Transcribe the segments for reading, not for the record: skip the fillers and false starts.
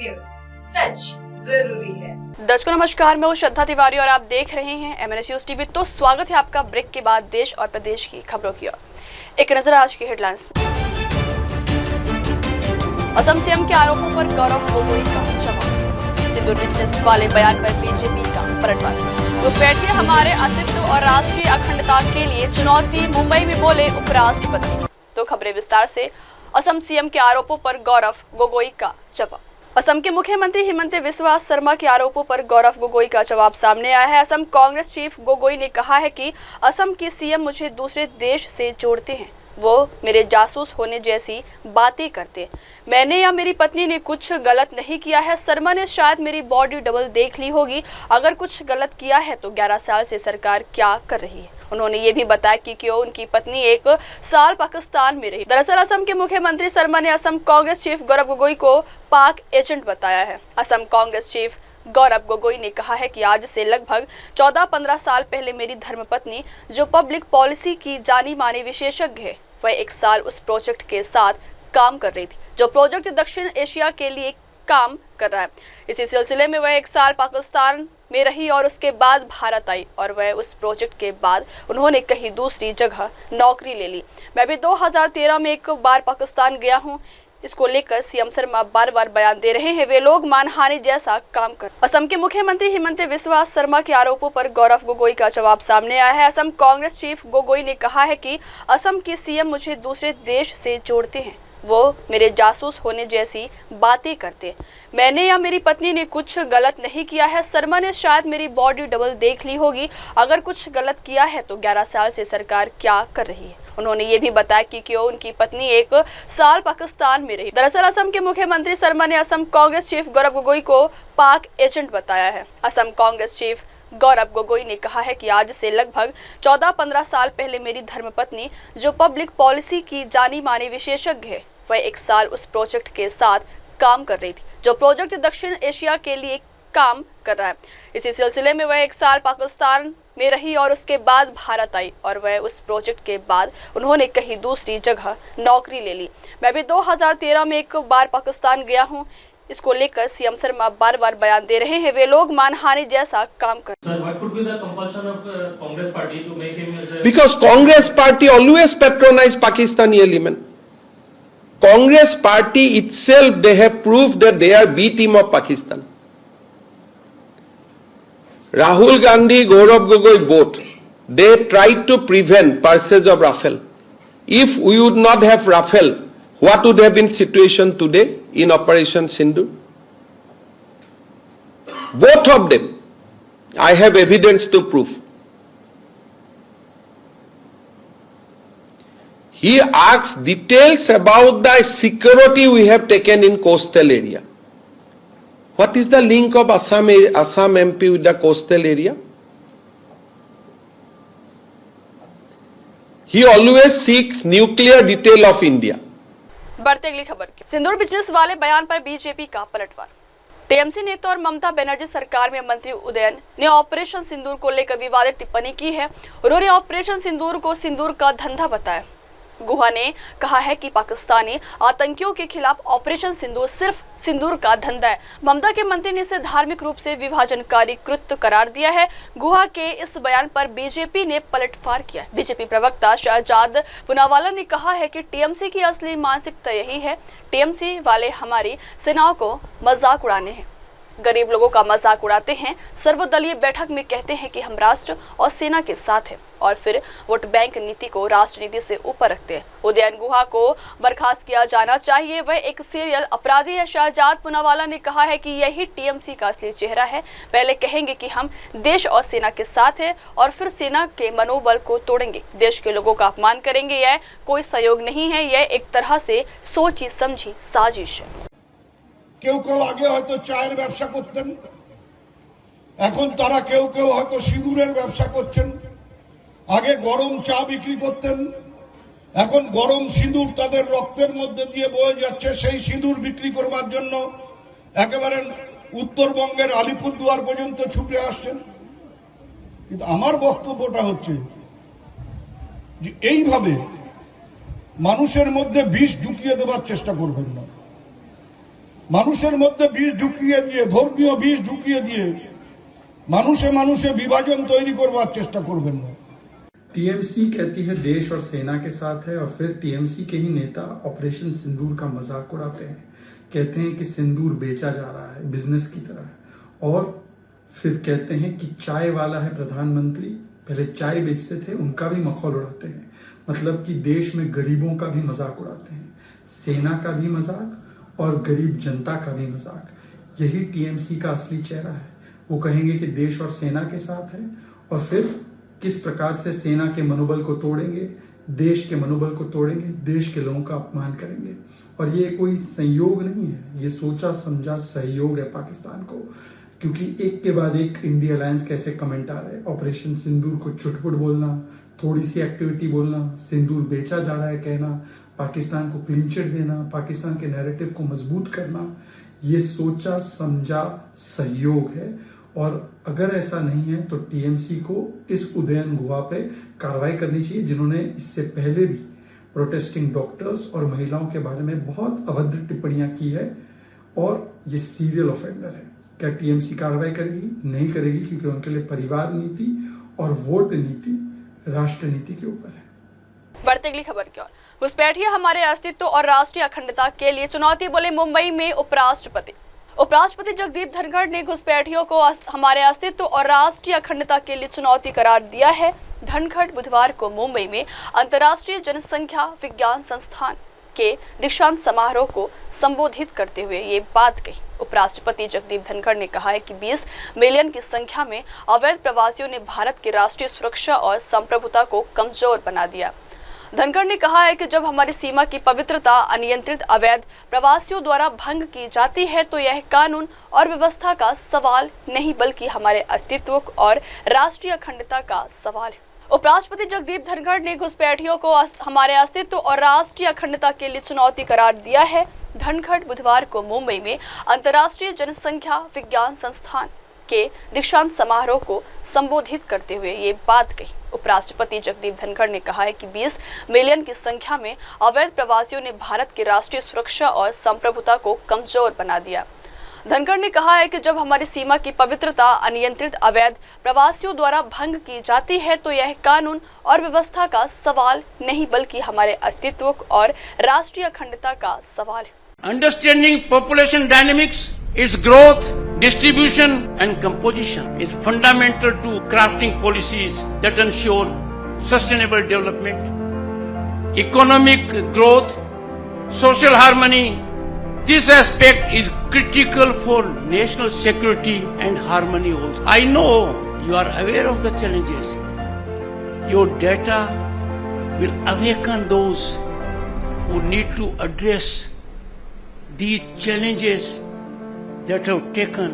News, सच जरूरी है। दर्शकों नमस्कार, मैं हूं श्रद्धा तिवारी और आप देख रहे हैं एमएनएस न्यूज टीवी। तो स्वागत है आपका ब्रेक के बाद देश और प्रदेश की खबरों की ओर। एक नजर आज की हेडलाइंस। असम सीएम के आरोपों पर गौरव गोगोई का जवाब। सिंदूर बिजनेस वाले बयान पर बीजेपी का पलटवार। घुसपैठ के हमारे अस्तित्व और राष्ट्रीय अखंडता के लिए चुनौती, मुंबई में बोले उपराष्ट्रपति। तो खबरें विस्तार से। असम सीएम के आरोपों पर गौरव गोगोई का जवाब। असम के मुख्यमंत्री हिमंत बिस्वा शर्मा के आरोपों पर गौरव गोगोई का जवाब सामने आया है। असम कांग्रेस चीफ गोगोई ने कहा है कि असम के सीएम मुझे दूसरे देश से जोड़ते हैं, वो मेरे जासूस होने जैसी बातें करते। मैंने या मेरी पत्नी ने कुछ गलत नहीं किया है। शर्मा ने शायद मेरी बॉडी डबल देख ली होगी। अगर कुछ गलत किया है तो 11 साल से सरकार क्या कर रही है। उन्होंने ये भी बताया कि क्यों उनकी पत्नी 1 साल पाकिस्तान में रही। दरअसल असम के मुख्यमंत्री शर्मा ने असम कांग्रेस चीफ गौरव गोगोई को पाक एजेंट बताया है। असम कांग्रेस चीफ गौरव गोगोई ने कहा है कि आज से लगभग 14-15 साल पहले मेरी धर्मपत्नी, जो पब्लिक पॉलिसी की जानी मानी विशेषज्ञ है, वह 1 साल उस प्रोजेक्ट के साथ काम कर रही थी, जो प्रोजेक्ट दक्षिण एशिया के लिए काम कर रहा है। इसी सिलसिले में वह 1 साल पाकिस्तान में रही और उसके बाद भारत आई और वह उस प्रोजेक्ट के बाद उन्होंने कहीं दूसरी जगह नौकरी ले ली। मैं भी 2013 में 1 बार पाकिस्तान गया हूँ। इसको लेकर सीएम शर्मा बार बार बयान दे रहे हैं, वे लोग मानहानि जैसा काम कर। असम के मुख्यमंत्री हिमंत बिस्वा शर्मा के आरोपों पर गौरव गोगोई का जवाब सामने आया है। असम कांग्रेस चीफ गोगोई ने कहा है कि असम के सीएम मुझे दूसरे देश से जोड़ते हैं, वो मेरे जासूस होने जैसी बातें करते। मैंने या मेरी पत्नी ने कुछ गलत नहीं किया है। शर्मा ने शायद मेरी बॉडी डबल देख ली होगी। अगर कुछ गलत किया है तो 11 साल से सरकार क्या कर रही है। उन्होंने ये भी बताया कि क्यों उनकी पत्नी 1 साल पाकिस्तान में रही। दरअसल असम के मुख्यमंत्री शर्मा ने असम कांग्रेस चीफ गौरव गोगोई को पाक एजेंट बताया है। असम कांग्रेस चीफ गौरव गोगोई ने कहा है कि आज से लगभग 14-15 साल पहले मेरी धर्मपत्नी, जो पब्लिक पॉलिसी की जानी मानी विशेषज्ञ है, वह 1 साल उस प्रोजेक्ट के साथ काम कर रही थी, जो प्रोजेक्ट दक्षिण एशिया के लिए काम कर रहा है। इसी सिलसिले में वह 1 साल पाकिस्तान में रही और उसके बाद भारत आई और वह उस प्रोजेक्ट के बाद उन्होंने कहीं दूसरी जगह नौकरी ले ली। मैं भी 2013 में 1 बार पाकिस्तान गया हूँ। इसको लेकर सीएम शर्मा बार बार बयान दे रहे हैं, वे लोग मानहानि जैसा काम कर। Because Congress party always patronize Pakistani element. Congress party itself, they have proved that they are B team of Pakistan. Rahul Gandhi, Gaurav Gogoi both, they tried to prevent purchase of Rafale. If we would not have Rafale, what would have been situation today in Operation Sindoor? Both of them, I have evidence to prove. He asks details about the security we have taken in coastal area. What is the link of Assam MP with the coastal area? He always seeks nuclear detail of India. बढ़ते अगली खबर की। सिंदूर business वाले बयान पर BJP का पलटवार। TMC नेता और ममता बनर्जी सरकार में मंत्री उदयन ने ऑपरेशन सिंदूर को लेकर विवादित टिप्पणी की है। उन्होंने ऑपरेशन सिंदूर को सिंदूर का धंधा बताया। गुहा ने कहा है कि पाकिस्तानी आतंकियों के खिलाफ ऑपरेशन सिंदूर सिर्फ सिंदूर का धंधा है। ममता के मंत्री ने इसे धार्मिक रूप से विभाजनकारी कृत्य करार दिया है। गुहा के इस बयान पर बीजेपी ने पलटवार किया। बीजेपी प्रवक्ता शहजाद पूनावाला ने कहा है कि टीएमसी की असली मानसिकता यही है। टीएमसी वाले हमारी सेनाओं को मजाक उड़ाने हैं, गरीब लोगों का मजाक उड़ाते हैं। सर्वदलीय बैठक में कहते हैं कि हम राष्ट्र और सेना के साथ हैं और फिर वोट बैंक नीति को राष्ट्रनीति से ऊपर रखते हैं। उदयन गुहा को बर्खास्त किया जाना चाहिए, वह एक सीरियल अपराधी है। शहजाद पूनावाला ने कहा है कि यही टीएमसी का असली चेहरा है। पहले कहेंगे कि हम देश और सेना के साथ हैं और फिर सेना के मनोबल को तोड़ेंगे, देश के लोगों का अपमान करेंगे। यह कोई सहयोग नहीं है, यह एक तरह से सोची समझी साजिश है। কেউ কেউ আগে হয়তো চায়ের ব্যবসা করতেন, এখন তারা কেউ কেউ হয়তো সিঁদুরের ব্যবসা করছেন। আগে গরম চা বিক্রি করতেন, এখন গরম সিঁদুর তাদের রক্তের মধ্যে দিয়ে বয়ে যাচ্ছে। সেই সিঁদুর বিক্রি করবার জন্য একেবারে উত্তরবঙ্গের আলিপুরদুয়ার পর্যন্ত ছুটে আসছেন। কিন্তু আমার বক্তব্যটা হচ্ছে যে এইভাবে মানুষের মধ্যে বিষ ঢুকিয়ে দেওয়ার চেষ্টা করবেন না। মানুষের মধ্যে বিষ ঢুকিয়ে দিয়ে, ধর্মীয় বিষ ঢুকিয়ে দিয়ে মানুষে মানুষে বিভাজন তৈরি করবার চেষ্টা করবেন না। टीएमसी कहती है देश और सेना के साथ है, और फिर टीएमसी के ही नेता ऑपरेशन सिंदूर का मजाक उड़ाते हैं, कहते हैं कि सिंदूर बेचा जा रहा है बिजनेस की तरह, और फिर कहते हैं कि चाय वाला है प्रधानमंत्री, पहले चाय बेचते थे, उनका भी मखौल उड़ाते हैं। मतलब कि देश में गरीबों का भी मजाक उड़ाते हैं, सेना का भी मजाक और गरीब जनता का भी मजाक। यही टीएमसी का असली चेहरा है। वो कहेंगे कि देश और सेना के साथ है, और फिर किस प्रकार से सेना के मनोबल को तोड़ेंगे, देश के मनोबल को तोड़ेंगे, देश के लोगों का अपमान करेंगे। और ये कोई संयोग नहीं है, ये सोचा समझा सहयोग है पाकिस्तान को, क्योंकि एक के बाद एक इंडिया अलायंस कैसे कमेंट आ रहे हैं। ऑपरेशन सिंदूर को चुटपुट बोलना, थोड़ी सी एक्टिविटी बोलना, सिंदूर बेचा जा रहा है कहना, पाकिस्तान को क्लीन चिट देना, पाकिस्तान के नैरेटिव को मजबूत करना, ये सोचा समझा सहयोग है। और अगर ऐसा नहीं है तो टीएमसी को इस उदयन गुहा पे कार्रवाई करनी चाहिए, जिन्होंने इससे पहले भी प्रोटेस्टिंग डॉक्टर्स और महिलाओं के बारे में बहुत अभद्र टिप्पणियां की है, और ये सीरियल ऑफेंडर है। क्या टीएमसी कार्रवाई करेगी? नहीं करेगी, क्योंकि उनके लिए परिवार नीति और वोट नीति राष्ट्र नीति के ऊपर है। बढ़ते अगली खबर की ओर। घुसपैठिया हमारे अस्तित्व और राष्ट्रीय अखंडता के लिए चुनौती बोले मुंबई में उपराष्ट्रपति जगदीप धनखड़ ने घुसपैठियों को हमारे अस्तित्व और राष्ट्रीय अखंडता के लिए चुनौती करार दिया है। धनखड़ बुधवार को मुंबई में अंतर्राष्ट्रीय जनसंख्या विज्ञान संस्थान के दीक्षांत समारोह को संबोधित करते हुए ये बात कही। उपराष्ट्रपति जगदीप धनखड़ ने कहा है कि 20 मिलियन की संख्या में अवैध प्रवासियों ने भारत की राष्ट्रीय सुरक्षा और संप्रभुता को कमजोर बना दिया। धनखड़ ने कहा है कि जब हमारी सीमा की पवित्रता अनियंत्रित अवैध प्रवासियों द्वारा भंग की जाती है तो यह कानून और व्यवस्था का सवाल नहीं, बल्कि हमारे अस्तित्व और राष्ट्रीय अखंडता का सवाल है। उपराष्ट्रपति जगदीप धनखड़ ने घुसपैठियों को हमारे अस्तित्व और राष्ट्रीय अखंडता के लिए चुनौती करार दिया है। धनखड़ बुधवार को मुंबई में अंतर्राष्ट्रीय जनसंख्या विज्ञान संस्थान के दीक्षांत समारोह को संबोधित करते हुए ये बात कही। उपराष्ट्रपति जगदीप धनखड़ ने कहा है कि 20 मिलियन की संख्या में अवैध प्रवासियों ने भारत की राष्ट्रीय सुरक्षा और संप्रभुता को कमजोर बना दिया। धनखड़ ने कहा है कि जब हमारी सीमा की पवित्रता अनियंत्रित अवैध प्रवासियों द्वारा भंग की जाती है तो यह कानून और व्यवस्था का सवाल नहीं, बल्कि हमारे अस्तित्व और राष्ट्रीय अखंडता का सवाल है। Understanding population dynamics, its growth, distribution and composition is fundamental to crafting policies that ensure sustainable development, economic growth, social harmony. This aspect is critical for national security and harmony also. I know you are aware of the challenges. Your data will awaken those who need to address these challenges that have taken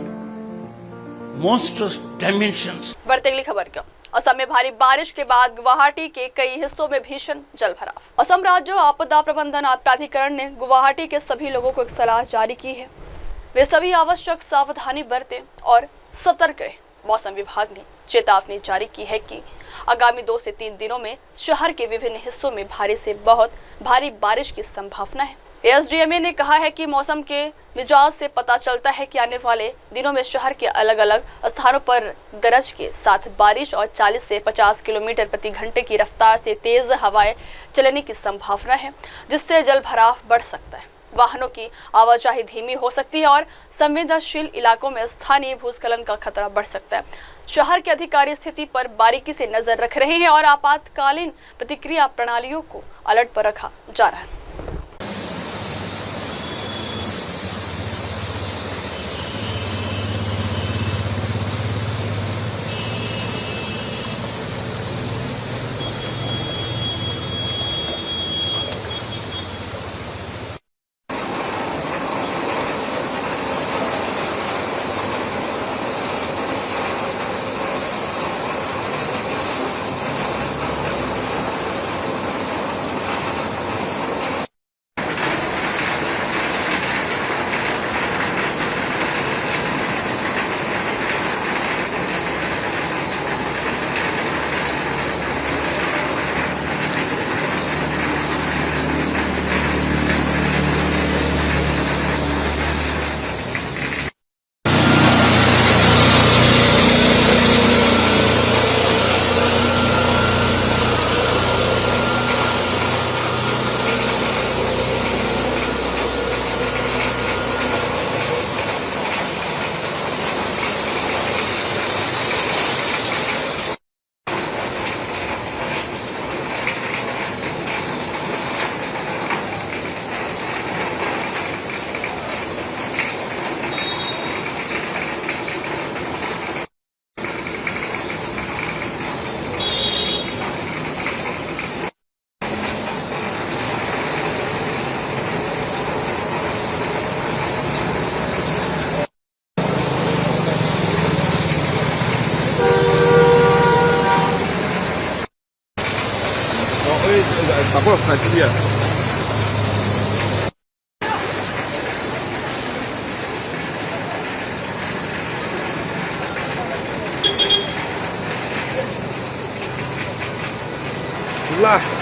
monstrous dimensions. बढ़ते अगली खबर क्या। असम में भारी बारिश के बाद गुवाहाटी के कई हिस्सों में भीषण जल भराव। असम राज्य आपदा प्रबंधन प्राधिकरण ने गुवाहाटी के सभी लोगों को एक सलाह जारी की है, वे सभी आवश्यक सावधानी बरतें और सतर्क रहें। मौसम विभाग ने चेतावनी जारी की है कि आगामी 2 से 3 दिनों में शहर के विभिन्न हिस्सों में भारी से बहुत भारी बारिश की संभावना है। एसडीएमए ने कहा है कि मौसम के मिजाज से पता चलता है कि आने वाले दिनों में शहर के अलग अलग स्थानों पर गरज के साथ बारिश और 40 से 50 किलोमीटर प्रति घंटे की रफ्तार से तेज हवाएं चलने की संभावना है, जिससे जल भराव बढ़ सकता है। वाहनों की आवाजाही धीमी हो सकती है और संवेदनशील इलाकों में स्थानीय भूस्खलन का खतरा बढ़ सकता है। शहर के अधिकारी स्थिति पर बारीकी से नजर रख रहे हैं और आपातकालीन प्रतिक्रिया प्रणालियों को अलर्ट पर रखा जा रहा है। Tapos, nakikiya. Lah.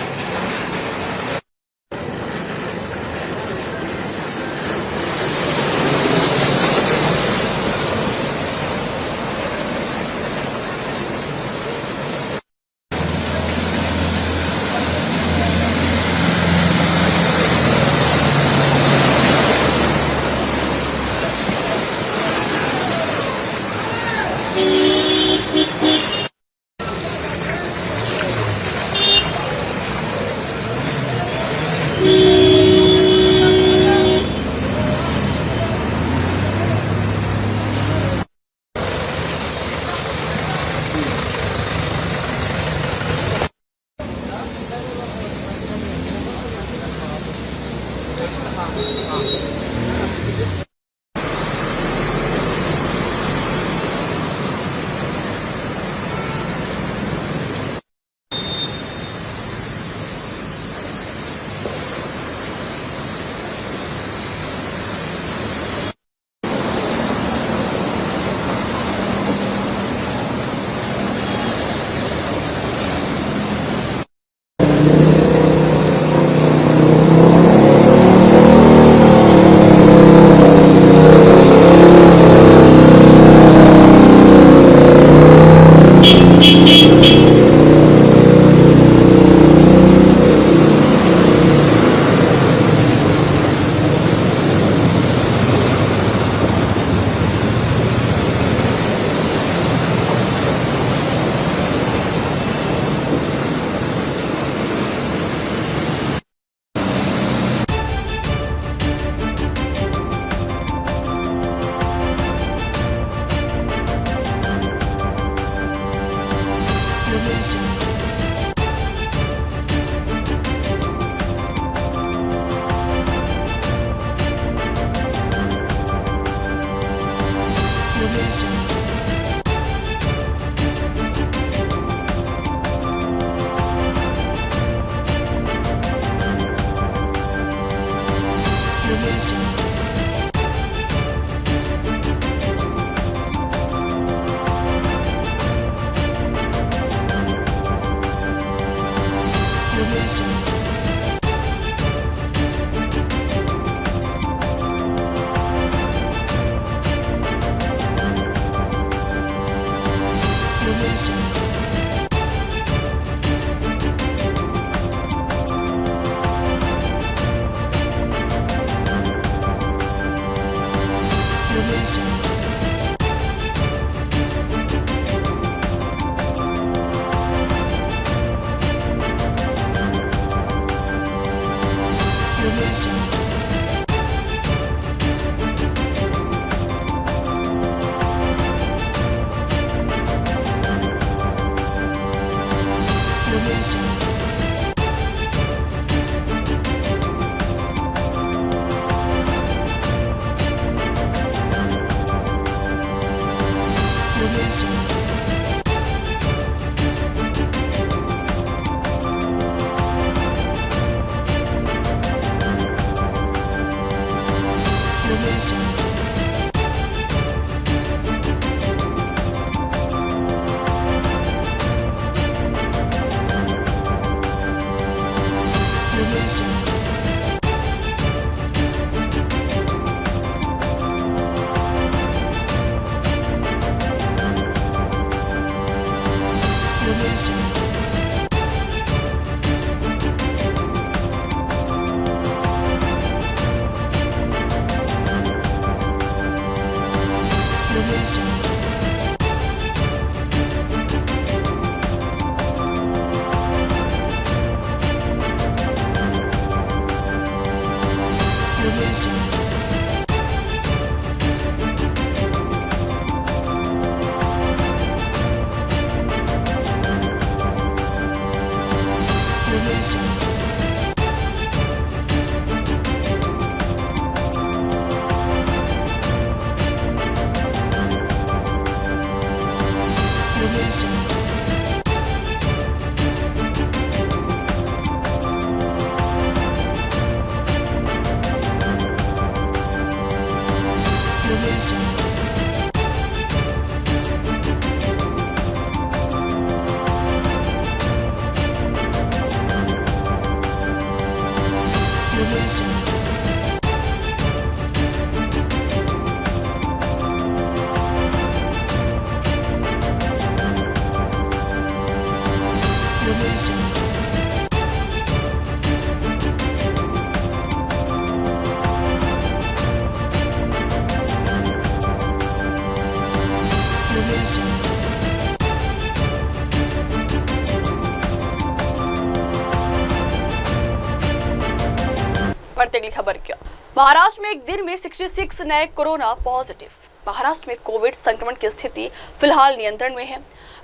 बढ़ते अगली खबर क्या। महाराष्ट्र में एक दिन में 66 नए कोरोना पॉजिटिव। महाराष्ट्र में कोविड संक्रमण की स्थिति फिलहाल नियंत्रण में है।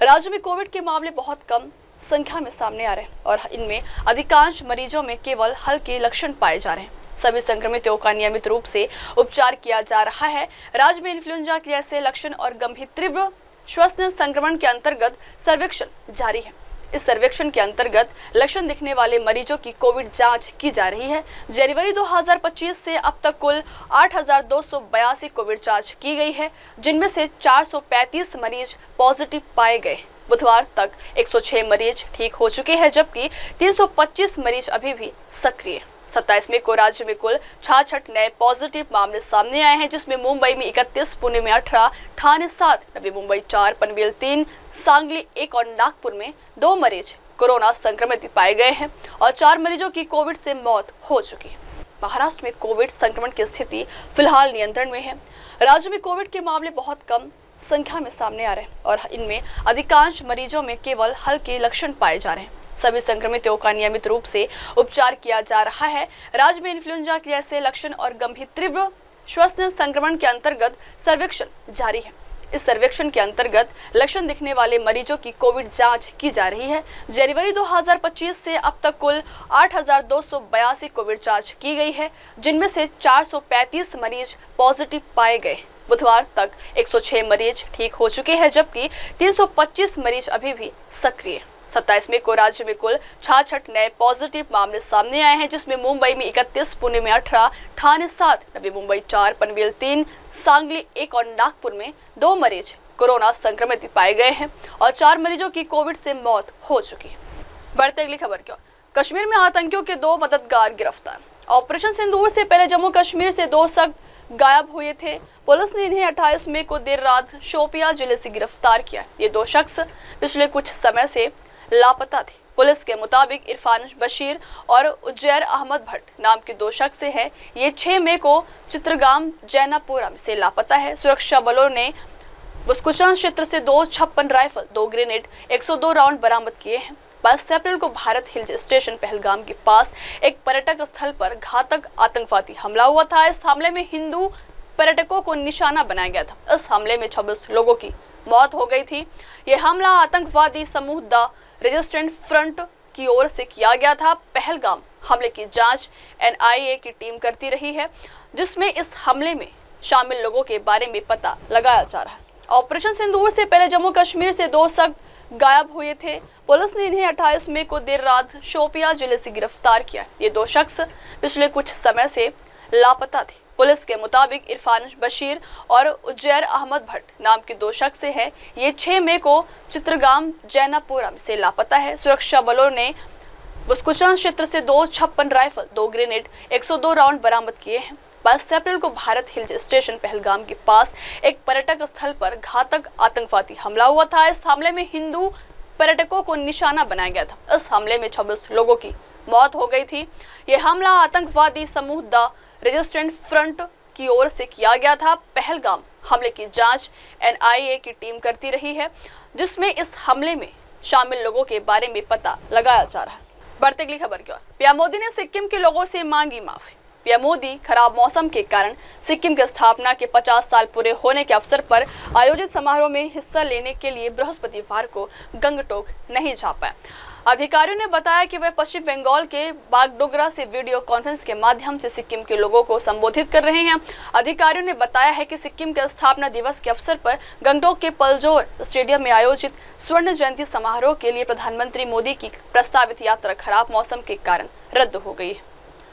राज्य में कोविड के मामले बहुत कम संख्या में सामने आ रहे हैं और इनमें अधिकांश मरीजों में केवल हल्के लक्षण पाए जा रहे हैं। सभी संक्रमितों का नियमित रूप से उपचार किया जा रहा है। राज्य में इन्फ्लुएंजा के जैसे लक्षण और गंभीर तीव्र श्वसन संक्रमण के अंतर्गत सर्वेक्षण जारी है। इस सर्वेक्षण के अंतर्गत लक्षण दिखने वाले मरीजों की कोविड जांच की जा रही है। जनवरी 2025 से अब तक कुल 8,282 कोविड जांच की गई है, जिनमें से 435 मरीज पॉजिटिव पाए गए। बुधवार तक 106 मरीज ठीक हो चुके हैं, जबकि 325 मरीज अभी भी सक्रिय हैं। 27 मई को राज्य में कुल 66 नए पॉजिटिव मामले सामने आए हैं, जिसमें मुंबई में 31, पुणे में 18, ठाणे 7, नवी मुंबई 4, पनवेल 3, सांगली 1 और नागपुर में 2 मरीज कोरोना संक्रमित पाए गए हैं और 4 मरीजों की कोविड से मौत हो चुकी है। महाराष्ट्र में कोविड संक्रमण की स्थिति फिलहाल नियंत्रण में है। राज्य में कोविड के मामले बहुत कम संख्या में सामने आ रहे हैं और इनमें अधिकांश मरीजों में केवल हल्के लक्षण पाए जा रहे हैं। सभी संक्रमितों का नियमित रूप से उपचार किया जा रहा है। राज्य में इन्फ्लुएंजा के जैसे लक्षण और गंभीर तीव्र श्वसन संक्रमण के अंतर्गत सर्वेक्षण जारी है। इस सर्वेक्षण के अंतर्गत लक्षण दिखने वाले मरीजों की कोविड जांच की जा रही है। जनवरी 2025 से अब तक कुल 8,282 कोविड जांच की गई है, जिनमें से 435 मरीज पॉजिटिव पाए गए। बुधवार तक 106 मरीज ठीक हो चुके हैं, जबकि 325 मरीज अभी भी सक्रिय हैं। 27 मई को राज्य में कुल 66 नए पॉजिटिव मामले सामने आए हैं, जिसमें मुंबई में 31, पुणे में 18, ठाणे 7, नवी मुंबई 4, पनवेल 3, सांगली 1 और नागपुर में 2 मरीज कोरोना संक्रमित पाए गए हैं और 4 मरीजों की कोविड से मौत हो चुकी है। बढ़ते अगली खबर की ओर। कश्मीर में आतंकियों के 2 मददगार गिरफ्तार। ऑपरेशन सिंदूर से पहले जम्मू कश्मीर से 2 शख्स गायब हुए थे। पुलिस ने इन्हें 28 मई को देर रात शोपियां जिले से गिरफ्तार किया। ये 2 शख्स पिछले कुछ समय से लापता थे। पुलिस के मुताबिक इरफान बशीर और उज्जैर अहमद भट्ट नाम के 2 शख्स हैं। ये 6 मई को चित्रगाम जैनापुरा से लापता है। सुरक्षा बलों ने बुस्कुचान क्षेत्र से 2 56 राइफल, 2 ग्रेनेड, 102 राउंड बरामद किए हैं। 22 अप्रैल को भारत हिल्स स्टेशन पहलगाम के पास एक पर्यटक स्थल पर घातक आतंकवादी हमला हुआ था। इस हमले में हिंदू पर्यटकों को निशाना बनाया गया था। इस हमले में 26 लोगों की मौत हो गई थी। यह हमला आतंकवादी समूह द रेजिस्टेंट फ्रंट की ओर से किया गया था। पहलगाम हमले की जांच NIA की टीम करती रही है, जिसमें इस हमले में शामिल लोगों के बारे में पता लगाया जा रहा है। ऑपरेशन सिंदूर से पहले जम्मू कश्मीर से 2 शख्स गायब हुए थे। पुलिस ने इन्हें 28 मई को देर रात शोपियां जिले से गिरफ्तार किया। ये 2 शख्स पिछले कुछ समय से लापता थे। पुलिस के मुताबिक इरफान बशीर और उज्जैर अहमद भट्ट नाम के 2 शख्स हैं। ये 6 मई को चित्रगाम जैनापुरा से लापता है। सुरक्षा बलों ने बुस्कुचान क्षेत्र से 2 56 राइफल, 2 ग्रेनेड, 102 राउंड बरामद किए हैं। 22 अप्रैल को भारत हिल्स स्टेशन पहलगाम के पास एक पर्यटक स्थल पर घातक आतंकवादी हमला हुआ था। इस हमले में हिंदू पर्यटकों को निशाना बनाया गया था। इस हमले में 26 लोगों की मौत हो गई थी। यह हमला आतंकवादी समूह द रेजिस्टेंट फ्रंट की ओर से किया गया था। पहलगाम हमले की जांच NIA की टीम करती रही है, जिसमें इस हमले में शामिल लोगों के बारे में पता लगाया जा रहा है। बढ़ते अगली खबर की ओर। पीएम मोदी ने सिक्किम के लोगों से मांगी माफी। पीएम मोदी खराब मौसम के कारण सिक्किम की स्थापना के 50 साल पूरे होने के अवसर पर आयोजित समारोह में हिस्सा लेने के लिए बृहस्पतिवार को गंगटोक नहीं जा पाए। अधिकारियों ने बताया कि वे पश्चिम बंगाल के बागडोगरा से वीडियो कॉन्फ्रेंस के माध्यम से सिक्किम के लोगों को संबोधित कर रहे हैं। अधिकारियों ने बताया है कि सिक्किम के स्थापना दिवस के अवसर पर गंगटोक के पलजोर स्टेडियम में आयोजित स्वर्ण जयंती समारोह के लिए प्रधानमंत्री मोदी की प्रस्तावित यात्रा खराब मौसम के कारण रद्द हो गई है।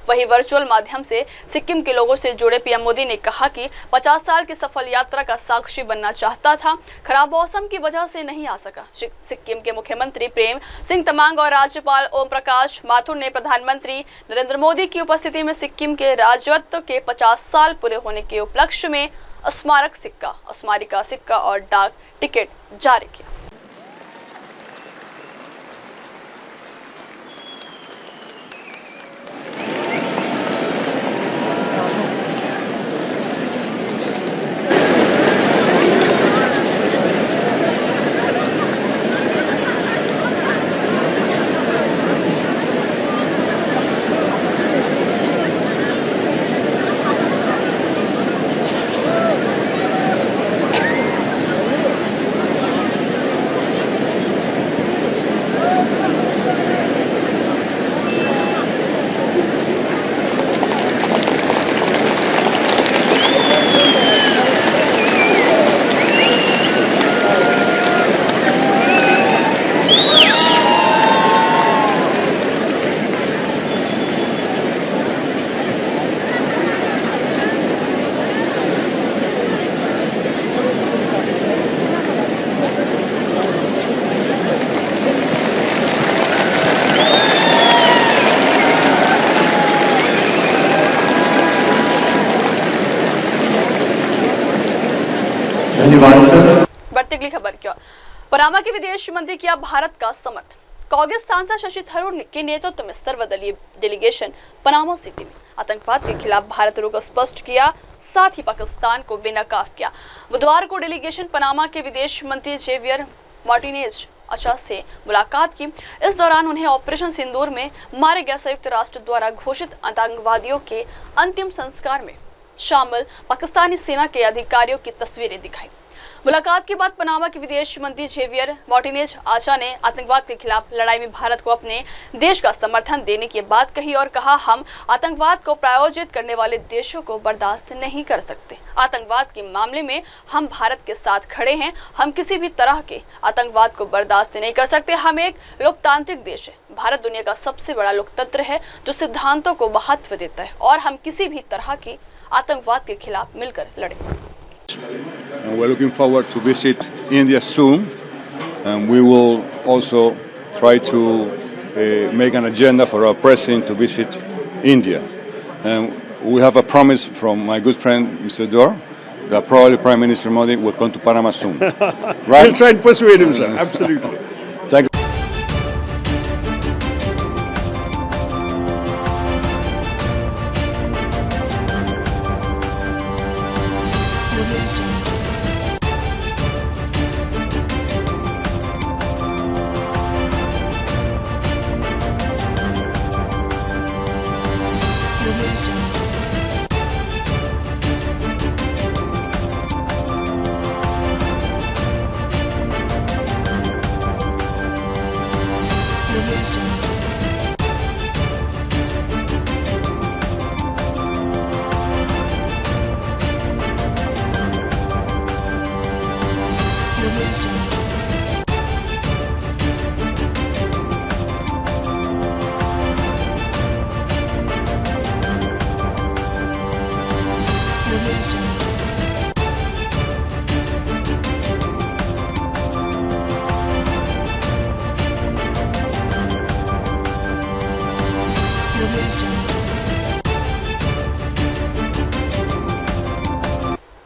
वहीं वर्चुअल माध्यम से सिक्किम के लोगों से जुड़े पीएम मोदी ने कहा कि 50 साल की सफल यात्रा का साक्षी बनना चाहता था, खराब मौसम की वजह से नहीं आ सका। सिक्किम के मुख्यमंत्री प्रेम सिंह तमांग और राज्यपाल ओम प्रकाश माथुर ने प्रधानमंत्री नरेंद्र मोदी की उपस्थिति में सिक्किम के राज्यत्व के 50 साल पूरे होने के उपलक्ष्य में स्मारिका सिक्का और डाक टिकट जारी किया। बढ़ती अगली खबर की ओर। पनामा के विदेश मंत्री किया भारत का समर्थन। कांग्रेस सांसद शशि थरूर के नेतृत्व में सर्वदलीय डेलीगेशन पनामा सिटी में आतंकवाद के खिलाफ भारत रुख स्पष्ट किया, साथ ही पाकिस्तान को बेनकाब किया। बुधवार को डेलीगेशन पनामा के विदेश मंत्री जेवियर मार्टिनेज अचा से मुलाकात की। इस दौरान उन्हें ऑपरेशन सिंदूर में मारे गए संयुक्त राष्ट्र द्वारा घोषित आतंकवादियों के अंतिम संस्कार में शामिल पाकिस्तानी सेना के अधिकारियों की तस्वीरें दिखाई। मुलाकात के बाद पनामा के विदेश मंत्री जेवियर मार्टिनेज आचा ने आतंकवाद के खिलाफ लड़ाई में भारत को अपने देश का समर्थन देने की बात कही और कहा, हम आतंकवाद को प्रायोजित करने वाले देशों को बर्दाश्त नहीं कर सकते। आतंकवाद के मामले में हम भारत के साथ खड़े हैं। हम किसी भी तरह के आतंकवाद को बर्दाश्त नहीं कर सकते। हम एक लोकतांत्रिक देश है। भारत दुनिया का सबसे बड़ा लोकतंत्र है जो सिद्धांतों को महत्व देता है और हम किसी भी तरह की आतंकवाद के खिलाफ मिलकर लड़ेंगे। And we're looking forward to visit India soon, and we will also try to make an agenda for our president to visit India. And we have a promise from my good friend Mr. Dor that probably Prime Minister Modi will come to Panama soon. Right? We'll try and persuade him, sir. Absolutely. Thank you.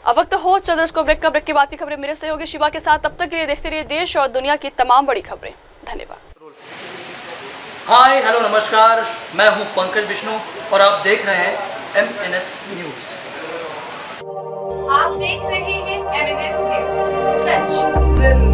अब वक्त हो चल को break का। Break की बात की खबरें मेरे सहयोगी शिवा के साथ। तब तक के लिए देखते रहिए देश और दुनिया की तमाम बड़ी खबरें। धन्यवाद। हाय हेलो नमस्कार, मैं हूं पंकज विष्णु और आप देख रहे हैं MNS न्यूज। आप देख रहे हैं MNS न्यूज, सच जरूर।